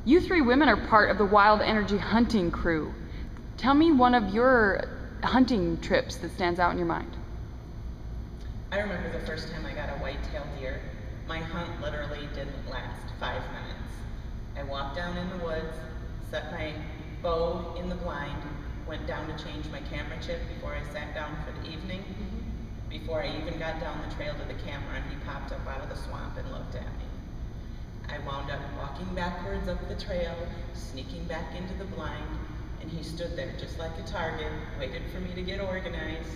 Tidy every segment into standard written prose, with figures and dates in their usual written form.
You three women are part of the Wild Energy hunting crew. Tell me one of your hunting trips that stands out in your mind. I remember the first time I got a white-tailed deer. My hunt literally didn't last 5 minutes. I walked down in the woods, set my bow in the blind, went down to change my camera chip before I sat down for the evening. Before I even got down the trail to the camera, he popped up out of the swamp and looked at me. I wound up walking backwards up the trail, sneaking back into the blind, and he stood there just like a target, waited for me to get organized.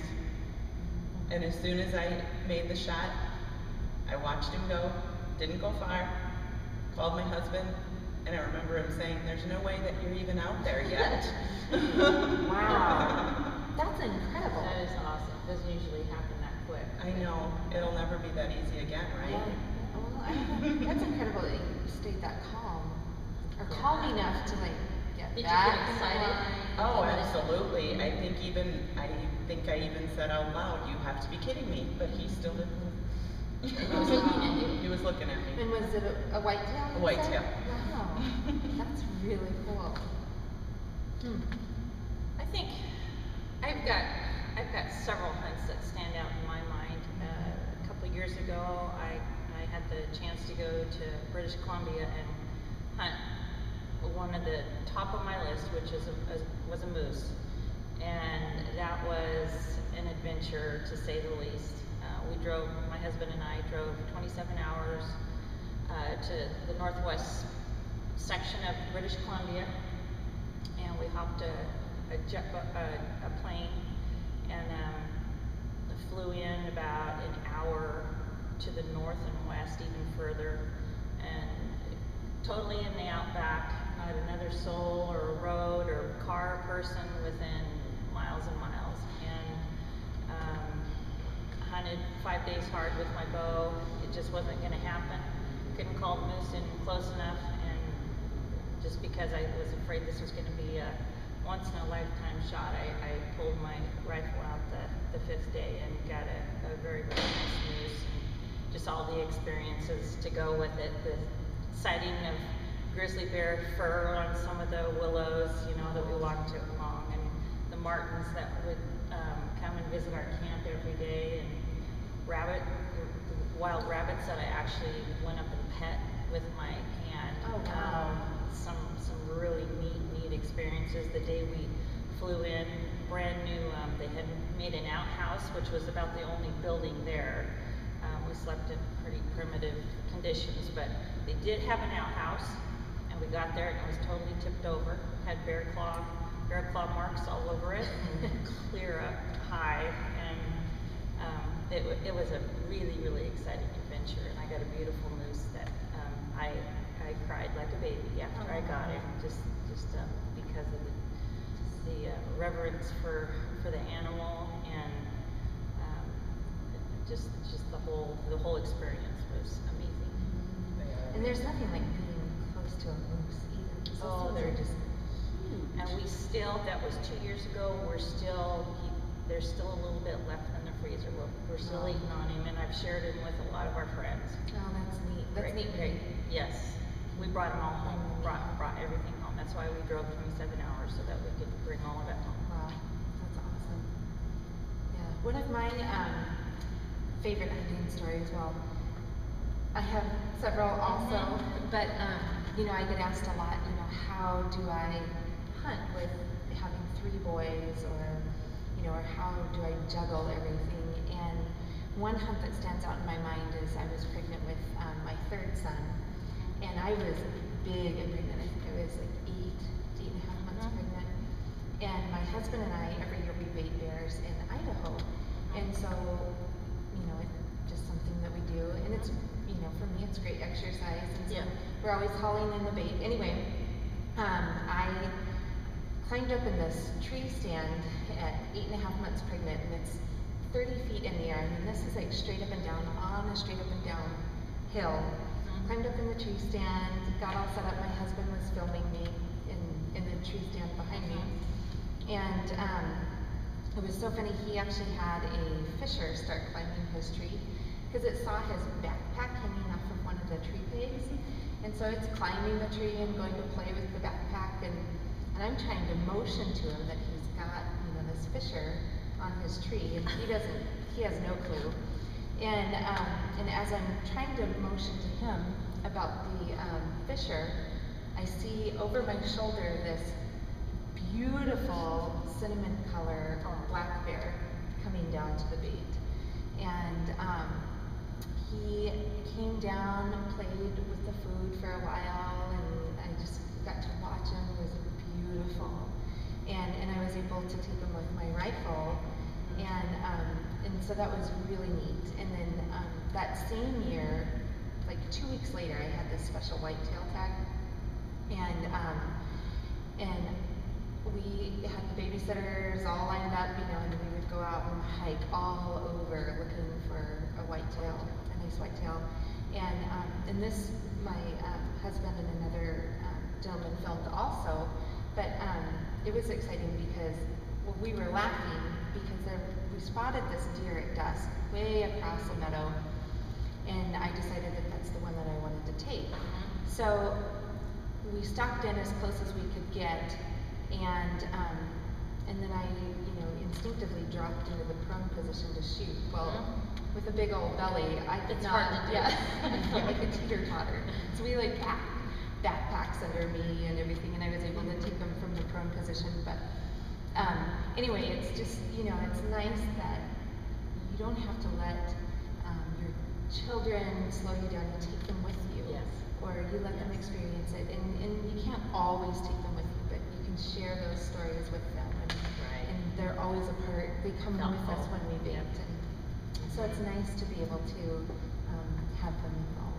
And as soon as I made the shot, I watched him go, didn't go far, called my husband, and I remember him saying, "There's no way that you're even out there yet." Wow. That's incredible. That is awesome. It doesn't usually happen that quick. I know. It'll never be that easy again, right? Yeah. Well, that's incredible that you stayed that calm. Or calm enough to like get Did back. you get excited? Oh, absolutely. I think I even said out loud, "You have to be kidding me," but he still didn't move. He was looking at you. He was looking at me. And was it a whitetail? A whitetail. Wow. That's really cool. I think I've got several hunts that stand out in my mind. A couple of years ago, I had the chance to go to British Columbia and hunt one of the top of my list, which was a moose, and that was an adventure to say the least. My husband and I drove 27 hours to the northwest section of British Columbia, and we hopped a plane and flew in about an hour to the north and west, even further, and totally in the outback, not another soul or a road or car person within miles and miles. Hunted 5 days hard with my bow. It just wasn't going to happen. Couldn't call the moose in close enough, and just because I was afraid this was going to be a once-in-a-lifetime shot, I pulled my rifle out the 5th day and got a very, very nice moose, and just all the experiences to go with it. The sighting of grizzly bear fur on some of the willows, that we walked along, and the martins that would come and visit our camp every day, and wild rabbits that I actually went up and pet with my hand. Oh, wow. Some really neat experiences. The day we flew in, brand new, they had made an outhouse, which was about the only building there. We slept in pretty primitive conditions, but they did have an outhouse, and we got there and it was totally tipped over, had bear claw marks all over it, and clear up high, and it was a really, really exciting adventure, and I got a beautiful moose that I cried like a baby after I got him, just because of the reverence for the animal, and just the whole experience was amazing. And there's nothing like being close to a moose either. Oh, they're just huge. And that was 2 years ago, there's still a little bit left in the freezer. We're still eating on him, and I've shared him with a lot of our friends. Oh, that's neat. That's neat. Great. Yes. We brought him all home, brought everything home. That's why we drove 27 hours, so that we could bring all of it home. Wow, that's awesome. Yeah, one of my favorite hunting stories, well, I have several also, but I get asked a lot, how do I hunt with having 3 boys, or how do I juggle everything? And one hunt that stands out in my mind is I was pregnant with my 3rd son, and I was big and pregnant. I think I was like 8.5 months pregnant. And my husband and I, every year we bait bears in Idaho, and so it's just something that we do, and it's for me it's great exercise, and so we're always hauling in the bait. Anyway, I climbed up in this tree stand at 8.5 months pregnant, and it's 30 feet in the air. I mean, this is like straight up and down, on a straight up and down hill. Climbed up in the tree stand, got all set up. My husband was filming me in the tree stand behind me. And it was so funny, he actually had a fisher start climbing his tree because it saw his backpack hanging off of one of the tree pegs. And so it's climbing the tree and going to play with the backpack, and I'm trying to motion to him that he's got, you know, this fisher on his tree, and he has no clue. And as I'm trying to motion to him about the fisher, I see over my shoulder this beautiful cinnamon color black bear coming down to the bait. And he came down, played with the food for a while, and I just got to watch him. It was beautiful. And I was able to take him with my rifle, and so that was really neat. And then that same year, like 2 weeks later, I had this special whitetail tag, and we had the babysitters all lined up, you know, and we would go out and hike all over looking for a whitetail, a nice whitetail. And this, my husband and another gentleman filmed also, but it was exciting because, well, we were laughing because we spotted this deer at dusk way across the meadow, and I decided that that's the one that I wanted to take. So we stalked in as close as we could get, and then I, you know, instinctively dropped into the prone position to shoot. Well, with a big old belly, I could It's not. hard to do. Yeah, I felt like a teeter-totter. So we like packed backpacks under me and everything, and I was able to take them from the prone position. But anyway, it's just, you know, it's nice that you don't have to let your children slow you down. You take them with you, Yes. or you let them experience it. And you can't always take them with you, but you can share those stories with them. And they're always a part. They come with us when we bait. And so it's nice to be able to have them involved.